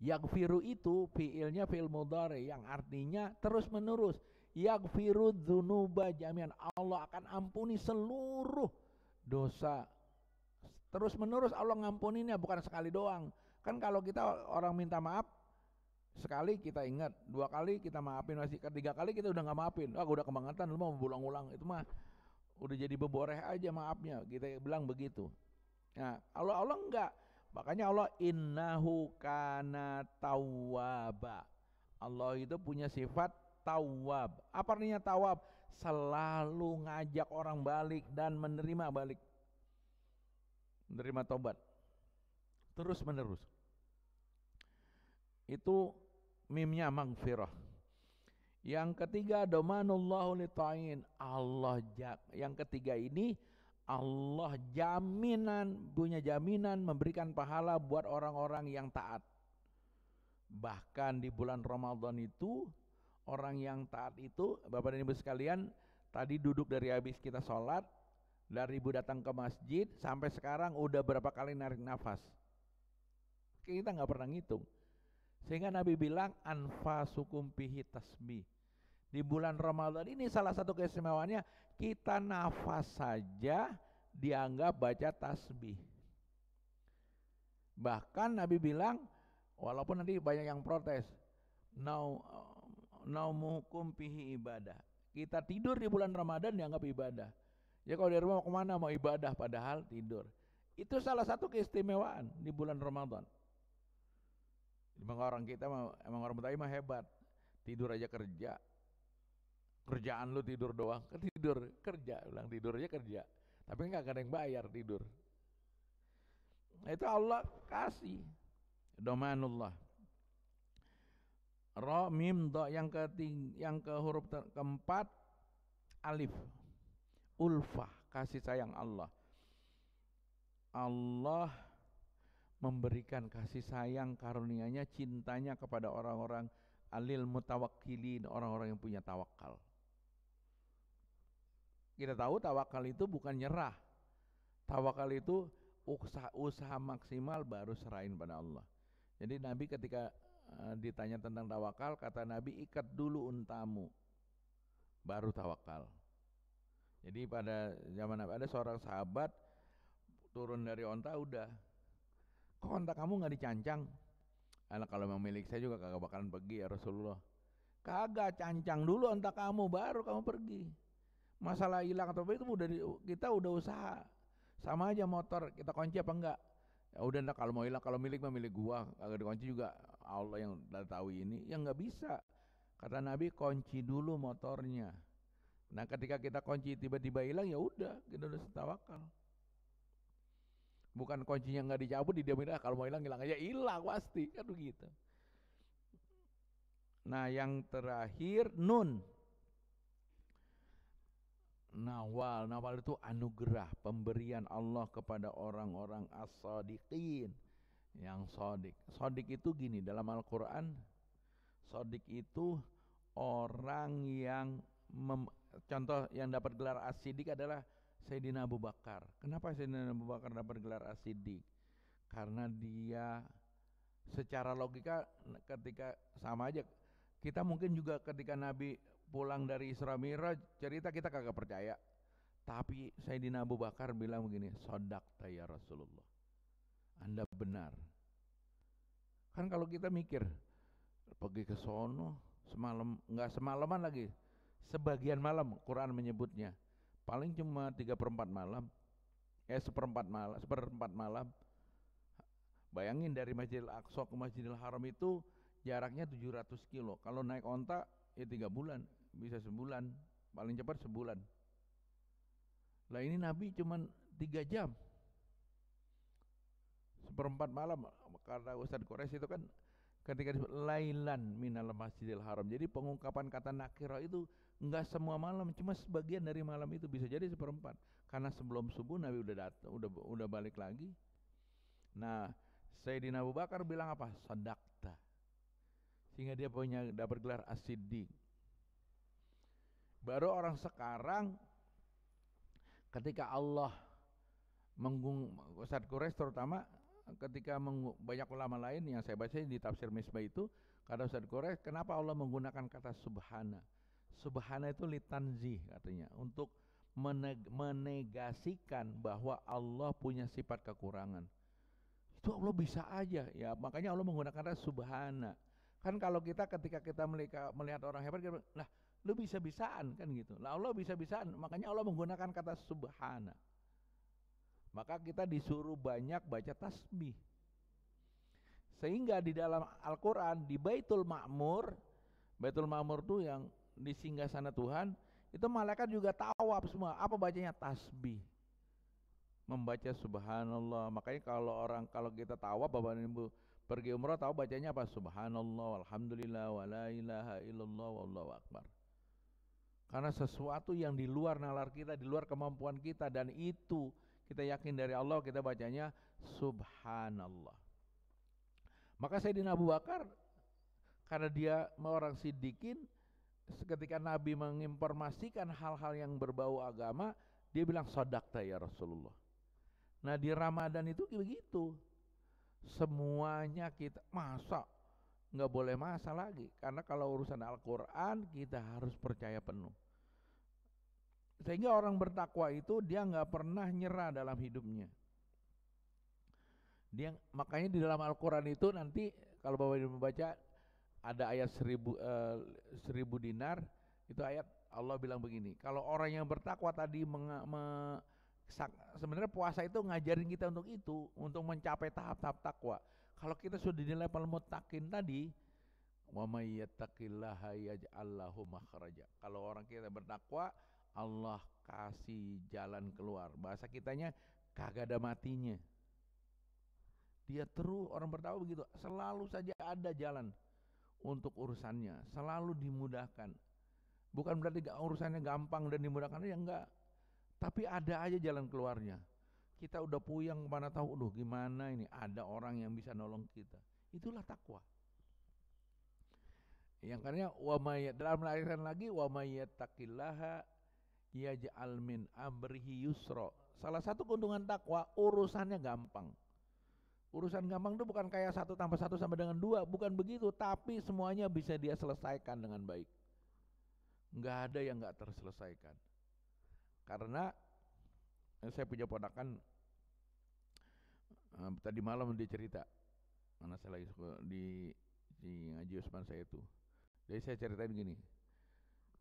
Yaghfiru itu fiilnya fiil mudhari yang artinya terus menerus. Yaghfirudz dzunuba jami'an, Allah akan ampuni seluruh dosa. Terus menerus Allah ngampuninya, bukan sekali doang. Kan kalau kita orang minta maaf, sekali kita ingat, 2 kali kita maafin, masih 3 kali kita udah nggak maafin. Wah, udah kebangetan, lu mau berulang-ulang, itu mah udah jadi beboreh aja maafnya. Kita bilang begitu. Nah, Allah enggak. Makanya Allah innahu kana tawwaba. Allah itu punya sifat tawwab. Apa artinya tawwab? Selalu ngajak orang balik dan menerima balik. Menerima tobat. Terus menerus. Itu mimnya maghfirah. Yang ketiga domanullahu lita'in. Yang ketiga ini Allah punya jaminan memberikan pahala buat orang-orang yang taat. Bahkan di bulan Ramadan itu, orang yang taat itu, Bapak dan Ibu sekalian, tadi duduk dari habis kita sholat, dari Ibu datang ke masjid, sampai sekarang udah berapa kali narik nafas. Kita nggak pernah ngitung. Sehingga Nabi bilang, anfasukum fihi tasbih. Di bulan Ramadan ini salah satu keistimewaannya, kita nafas saja dianggap baca tasbih. Bahkan Nabi bilang, walaupun nanti banyak yang protes, naumukum fihi ibadah. Kita tidur di bulan Ramadan dianggap ibadah. Ya kalau dari rumah mau kemana, mau ibadah, padahal tidur. Itu salah satu keistimewaan di bulan Ramadan. Memang orang kita emang orang Betawi mah hebat, tidur aja kerja. Kerjaan lu tidur doang, kan tidur kerja, bilang tidurnya kerja, tapi nggak ada yang bayar tidur. Nah, itu Allah kasih domanullah. Ra mim do yang ke huruf keempat alif. Ulfah, kasih sayang Allah. Allah memberikan kasih sayang karunia-Nya, cintanya kepada orang-orang alil mutawakkilin, orang-orang yang punya tawakal. Kita tahu tawakal itu bukan nyerah. Tawakal itu usaha maksimal baru serahin pada Allah. Jadi Nabi ketika ditanya tentang tawakal, kata Nabi, ikat dulu untamu baru tawakal. Jadi pada zaman Nabi ada seorang sahabat turun dari onta, udah, kok onta kamu nggak dicancang? Alah, kalau memang milik saya juga kagak bakalan pergi ya Rasulullah. Kagak, cancang dulu onta kamu baru kamu pergi. Masalah hilang atau apa itu kita udah usaha. Sama aja motor, kita kunci apa enggak? Ya udah, enggak, kalau mau hilang, kalau milik mah milik gua, kagak dikunci juga Allah yang tahu ini. Ya enggak bisa. Kata Nabi, kunci dulu motornya. Nah, ketika kita kunci tiba-tiba hilang, ya udah, kita udah tawakal. Bukan kuncinya enggak dicabut, didiamin, kalau mau hilang aja, hilang pasti, kan begitu. Nah, yang terakhir nun. Nawal itu anugerah, pemberian Allah kepada orang-orang as-sadiqin, yang sodik. Sodik itu gini, dalam Al-Quran, sodik itu orang yang contoh yang dapat gelar as-siddiq adalah Sayyidina Abu Bakar. Kenapa Sayyidina Abu Bakar dapat gelar as-siddiq? Karena dia secara logika ketika sama aja, kita mungkin juga ketika Nabi pulang dari Isra Mi'raj cerita kita kagak percaya, tapi Sayyidina Abu Bakar bilang begini, sodaqta ya Rasulullah, Anda benar. Kan kalau kita mikir pergi ke sono semalam, enggak semalaman lagi, sebagian malam, Quran menyebutnya paling cuma 3/4 malam, seperempat malam. Bayangin dari Masjidil Aqsa ke Masjidil Haram itu jaraknya 700 kilo. Kalau naik onta ya 3 bulan, bisa sebulan, paling cepat sebulan. Lah ini Nabi cuma 3 jam, seperempat malam. Karena Ustadz Quraisy itu kan ketika disebut lailan minal Masjidil Haram, jadi pengungkapan kata nakirah itu enggak semua malam, cuma sebagian dari malam itu, bisa jadi seperempat. Karena sebelum subuh Nabi udah datang, udah balik lagi. Nah, Sayyidina Abu Bakar bilang apa? Sadaqta. Sehingga dia punya dapat gelar as-siddiq. Baru orang sekarang ketika Allah Ustadz Quraisy terutama, ketika banyak ulama lain yang saya baca di tafsir Misbah itu, kata Ustadz Quraisy, kenapa Allah menggunakan kata subhana? Subhana itu litanzih katanya, untuk menegasikan bahwa Allah punya sifat kekurangan. Itu Allah bisa aja ya, makanya Allah menggunakan kata subhana. Kan kalau kita ketika kita melihat orang hebat, kita, lah lu bisa-bisaan kan gitu. Lah Allah bisa-bisaan, makanya Allah menggunakan kata subhana. Maka kita disuruh banyak baca tasbih. Sehingga di dalam Al-Quran, di Baitul Ma'mur itu yang di singgasana Tuhan, itu malaikat juga tawaf semua. Apa bacanya? Tasbih. Membaca subhanallah. Makanya kalau kita tawaf, Bapak Ibu pergi umrah tahu bacanya apa? Subhanallah, alhamdulillah, wa la ilaha illallah, wallahu akbar. Karena sesuatu yang di luar nalar kita, di luar kemampuan kita, dan itu kita yakin dari Allah, kita bacanya subhanallah. Maka Sayyidina Abu Bakar, karena dia orang siddiqin, ketika Nabi menginformasikan hal-hal yang berbau agama, dia bilang sadaqta ya Rasulullah. Nah di Ramadan itu begitu, semuanya kita masa nggak boleh masa lagi, karena kalau urusan Al-Quran kita harus percaya penuh. Sehingga orang bertakwa itu dia nggak pernah nyerah dalam hidupnya. Dia makanya di dalam Al-Quran itu nanti kalau Bapak Ibu membaca ada ayat 1000 dinar, itu ayat Allah bilang begini, kalau orang yang bertakwa tadi sebenarnya puasa itu ngajarin kita untuk itu, untuk mencapai tahap-tahap takwa. Kalau kita sudah di level muttaqin tadi, Wa may yattaqillaha yaj'al lahu makhraja. Kalau orang kita bertakwa, Allah kasih jalan keluar. Bahasa kitanya kagak ada matinya. Dia terus orang bertakwa begitu, selalu saja ada jalan untuk urusannya, selalu dimudahkan. Bukan berarti urusannya gampang dan dimudahkan, ya enggak. Tapi ada aja jalan keluarnya. Kita udah puyeng kemana tahu, gimana ini, ada orang yang bisa nolong kita. Itulah takwa. Yang karena dalam ayat lagi wa may yattaqillaha yaj'al min amrihi yusra. Salah satu keuntungan takwa, urusannya gampang. Urusan gampang itu bukan kayak 1 tambah 1 sama dengan 2, bukan begitu, tapi semuanya bisa dia selesaikan dengan baik. Enggak ada yang enggak terselesaikan. Karena saya punya ponakan, tadi malam dia cerita, mana saya lagi di ngaji Usman saya itu. Jadi saya ceritain gini.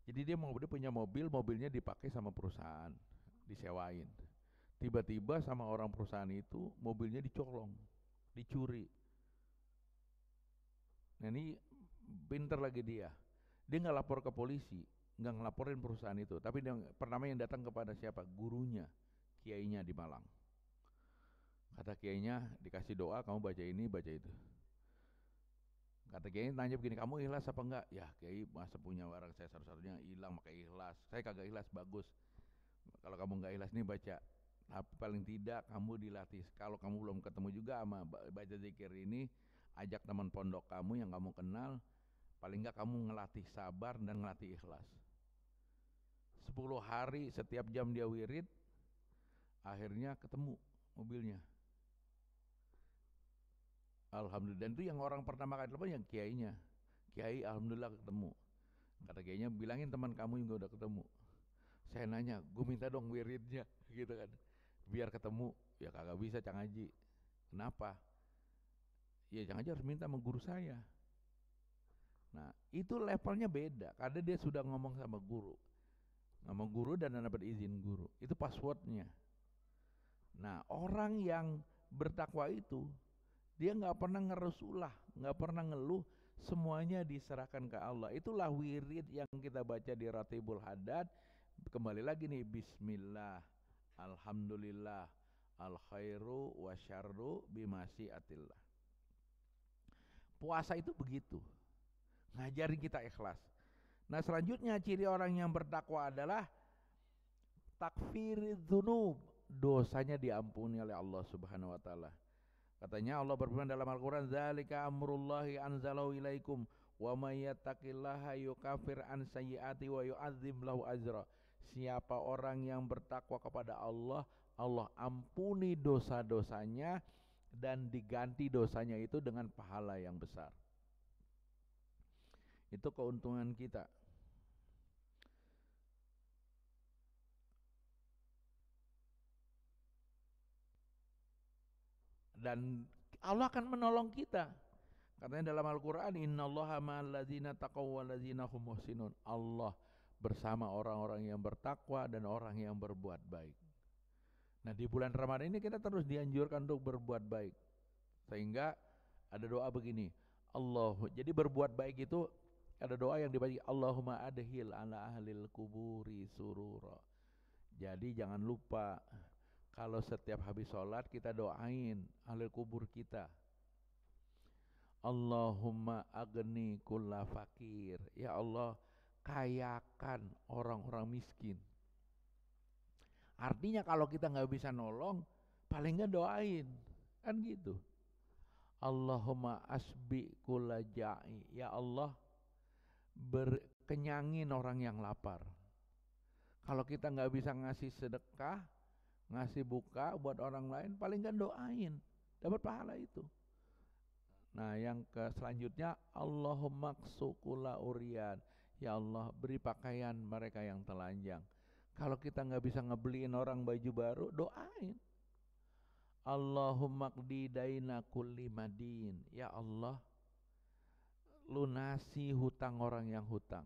Jadi dia punya mobil, mobilnya dipakai sama perusahaan, disewain. Tiba-tiba sama orang perusahaan itu mobilnya dicolong, dicuri. Nah ini pinter lagi dia. Dia nggak lapor ke polisi, nggak ngelaporin perusahaan itu, tapi dia pertama yang datang kepada siapa? Gurunya, kiainya di Malang. Kata kiainya, dikasih doa, kamu baca ini, baca itu. Kata kiai nanya begini, kamu ikhlas apa enggak? Ya kiai, masa punya barang saya satu-satunya hilang pakai ikhlas. Saya kagak ikhlas, bagus. Kalau kamu enggak ikhlas nih baca. Tapi paling tidak kamu dilatih. Kalau kamu belum ketemu juga sama baca zikir ini, ajak teman pondok kamu yang kamu kenal, paling enggak kamu ngelatih sabar dan ngelatih ikhlas. 10 hari setiap jam dia wirid, akhirnya ketemu mobilnya. Alhamdulillah. Dan itu yang orang pertama kali telepon yang kiainya. Kiai alhamdulillah ketemu. Kata kiainya, bilangin teman kamu juga udah ketemu. Saya nanya, gue minta dong wiridnya gitu kan, biar ketemu. Ya kagak bisa Cang Haji. Kenapa? Ya Cang Haji harus minta sama guru saya. Nah itu levelnya beda, karena dia sudah ngomong sama guru dan dapat izin guru. Itu passwordnya. Nah orang yang bertakwa itu, dia nggak pernah ngerusulah, nggak pernah ngeluh, semuanya diserahkan ke Allah. Itulah wirid yang kita baca di Ratibul Haddad. Kembali lagi nih, bismillah, alhamdulillah, al khairu wa syarru bimasyiatillah. Puasa itu begitu, ngajarin kita ikhlas. Nah selanjutnya ciri orang yang bertakwa adalah takfiridz dzunub, dosanya diampuni oleh Allah Subhanahu wa taala. Katanya Allah berfirman dalam Al-Quran, zalika amrullahi anzalahu ilaikum wa may yattaqillaha yukaffir an sayyiati wa yu'adzim lahu ajra. Siapa orang yang bertakwa kepada Allah, Allah ampuni dosa-dosanya dan diganti dosanya itu dengan pahala yang besar. Itu keuntungan kita. Dan Allah akan menolong kita. Katanya dalam Al-Quran, innallaha ma'al ladzina taqaw wal ladzina hum muhsinun. Allah bersama orang-orang yang bertakwa dan orang yang berbuat baik. Nah di bulan Ramadan ini kita terus dianjurkan untuk berbuat baik. Sehingga ada doa begini, jadi berbuat baik itu ada doa yang dibaca, Allahumma adhil ala ahlil kuburi surura. Jadi jangan lupa, kalau setiap habis sholat kita doain ahli kubur kita. Allahumma agni kulla fakir. Ya Allah, kayakan orang-orang miskin. Artinya kalau kita nggak bisa nolong, paling nggak doain, kan gitu. Allahumma asbi kulla ja'i. Ya Allah, berkenyangin orang yang lapar. Kalau kita nggak bisa ngasih sedekah, ngasih buka buat orang lain, paling kan doain, dapat pahala itu. Nah yang selanjutnya, Allahumma ksukula urian. Ya Allah, beri pakaian mereka yang telanjang. Kalau kita nggak bisa ngebeliin orang baju baru, doain. Allahumma qdi daina kulli madin. Ya Allah, lunasi hutang orang yang hutang.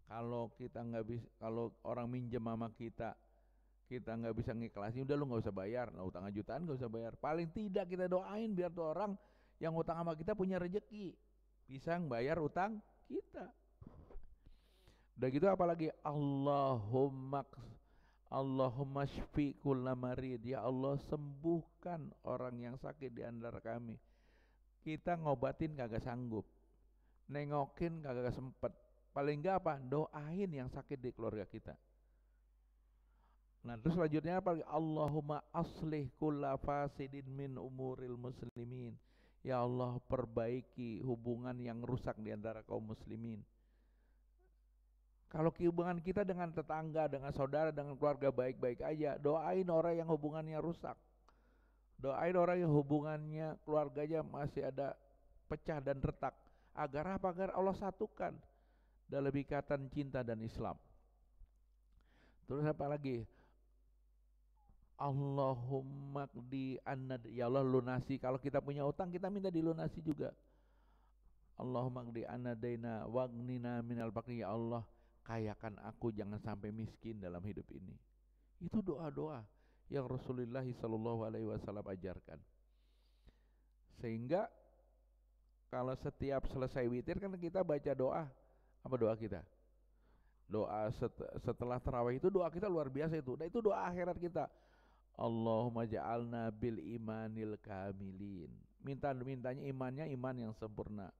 Kalau kita nggak bisa, kalau orang minjem sama kita nggak bisa ngiklasin, udah lu nggak usah bayar. Nah utang jutaan nggak usah bayar. Paling tidak kita doain biar tuh orang yang utang sama kita punya rezeki, bisa bayar utang kita. Udah gitu apalagi Allahumma shfi kulla marid, ya Allah sembuhkan orang yang sakit di antara kami. Kita ngobatin kagak sanggup, nengokin kagak sempet, paling enggak apa, doain yang sakit di keluarga kita. Nah terus selanjutnya apa? Allahumma aslih kulla fasidin min umuril muslimin, ya Allah perbaiki hubungan yang rusak di antara kaum muslimin. Kalau hubungan kita dengan tetangga, dengan saudara, dengan keluarga baik-baik aja, doain orang yang hubungannya rusak. Doain orang yang hubungannya keluarganya masih ada pecah dan retak. Agar apa? Agar Allah satukan dalam ikatan cinta dan Islam. Terus apa lagi? Allahumma qdi anna, ya Allah lunasi. Kalau kita punya utang kita minta dilunasi juga. Allahumma qdi anna daina wagnina minal faqri, ya Allah kayakan aku jangan sampai miskin dalam hidup ini. Itu doa-doa yang Rasulullah SAW ajarkan. Sehingga kalau setiap selesai witir kan kita baca doa. Apa doa kita? Doa setelah tarawih itu doa kita luar biasa itu. Nah itu doa akhirat kita. Allahumma ja'alna bil imanil kamilin. Mintanya imannya iman yang sempurna.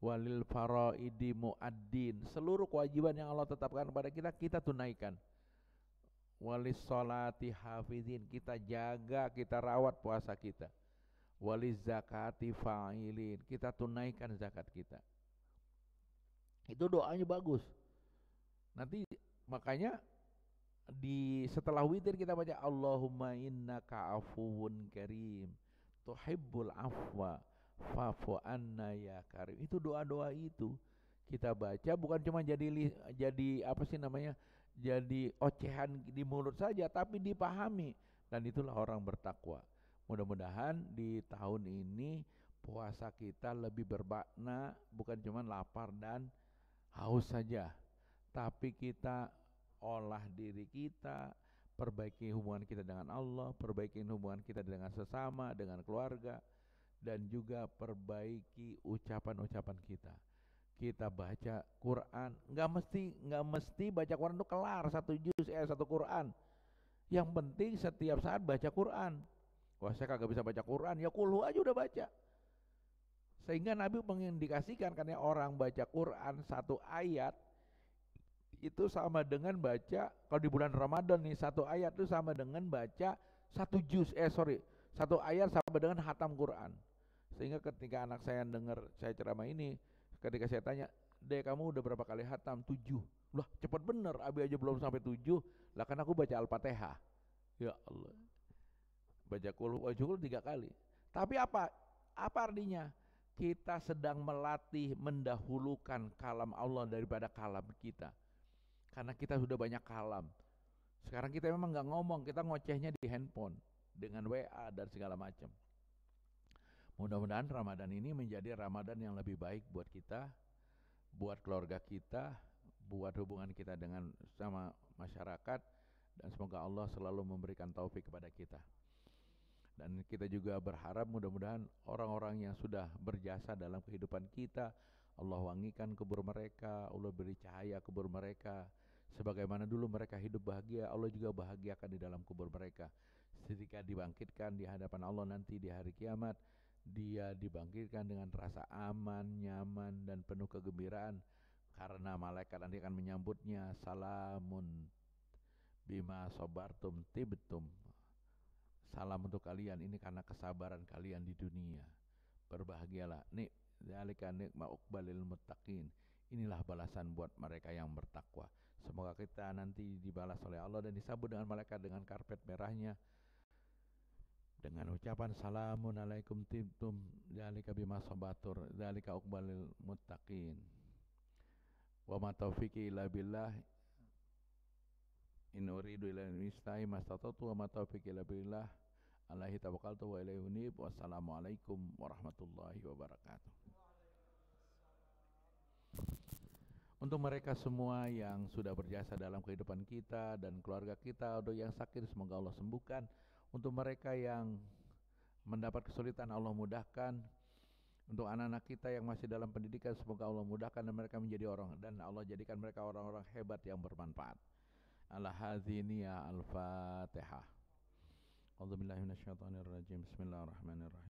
Walil faraidi mu'addin, seluruh kewajiban yang Allah tetapkan kepada kita, kita tunaikan. Walis sholati hafizin, kita jaga, kita rawat puasa kita. Walis zakati fa'ilin, kita tunaikan zakat kita. Itu doanya bagus. Nanti makanya setelah witir kita baca Allahumma innaka afuwun karim tuhibbul afwa fa'fu anna ya karim. Itu doa-doa itu kita baca bukan cuma jadi apa sih namanya, jadi ocehan di mulut saja, tapi dipahami, dan itulah orang bertakwa. Mudah-mudahan di tahun ini puasa kita lebih bermakna, bukan cuma lapar dan haus saja, tapi kita olah diri kita, perbaiki hubungan kita dengan Allah, perbaiki hubungan kita dengan sesama, dengan keluarga, dan juga perbaiki ucapan-ucapan kita. Kita baca Quran, nggak mesti baca Quran itu kelar satu Quran. Yang penting setiap saat baca Quran. Wah saya kagak bisa baca Quran, ya kulhu aja udah baca. Sehingga Nabi mengindikasikan karena orang baca Quran satu ayat itu sama dengan baca, kalau di bulan Ramadan nih satu ayat itu sama dengan baca satu ayat sama dengan khatam Quran. Sehingga ketika anak saya dengar saya ceramah ini, ketika saya tanya, "Dek, kamu udah berapa kali khatam?" 7. Lah, cepat bener, Abi aja belum sampai 7. Lah kan aku baca Al-Fatihah. Ya Allah. Baca Qul huwallahu 3 kali. Tapi apa artinya? Kita sedang melatih mendahulukan kalam Allah daripada kalam kita. Karena kita sudah banyak kalam. Sekarang kita memang nggak ngomong, kita ngocehnya di handphone dengan WA dan segala macam. Mudah-mudahan Ramadan ini menjadi Ramadan yang lebih baik buat kita, buat keluarga kita, buat hubungan kita dengan sama masyarakat, dan semoga Allah selalu memberikan taufik kepada kita. Dan kita juga berharap mudah-mudahan orang-orang yang sudah berjasa dalam kehidupan kita, Allah wangikan kubur mereka, Allah beri cahaya kubur mereka. Sebagaimana dulu mereka hidup bahagia, Allah juga bahagiakan di dalam kubur mereka. Ketika dibangkitkan di hadapan Allah nanti di hari kiamat, dia dibangkitkan dengan rasa aman, nyaman, dan penuh kegembiraan. Karena malaikat nanti akan menyambutnya, salamun bima sabartum tibtum. Salam untuk kalian, ini karena kesabaran kalian di dunia. Berbahagialah. Dzalika nikma uqbalil muttaqin. Inilah balasan buat mereka yang bertakwa. Semoga kita nanti dibalas oleh Allah dan disambut dengan malaikat dengan karpet merahnya, dengan ucapan salamun alaikum tibtum dzalika bima sabatur dzalika uqbalil muttaqin. Wa ma taufiqi illa billah. In uridu illa al-islahi mastata'tu wa ma taufiqi illa billah. Alaihi tawakkaltu wa ilaihi unib. Wassalamualaikum warahmatullahi wabarakatuh. Untuk mereka semua yang sudah berjasa dalam kehidupan kita dan keluarga kita, untuk yang sakit semoga Allah sembuhkan. Untuk mereka yang mendapat kesulitan Allah mudahkan. Untuk anak-anak kita yang masih dalam pendidikan, semoga Allah mudahkan dan mereka menjadi orang, dan Allah jadikan mereka orang-orang hebat yang bermanfaat. Al-Hadhiniyah Al-Fatihah. A'udzubillahi minasyaitonirrajim. Bismillahirrahmanirrahim.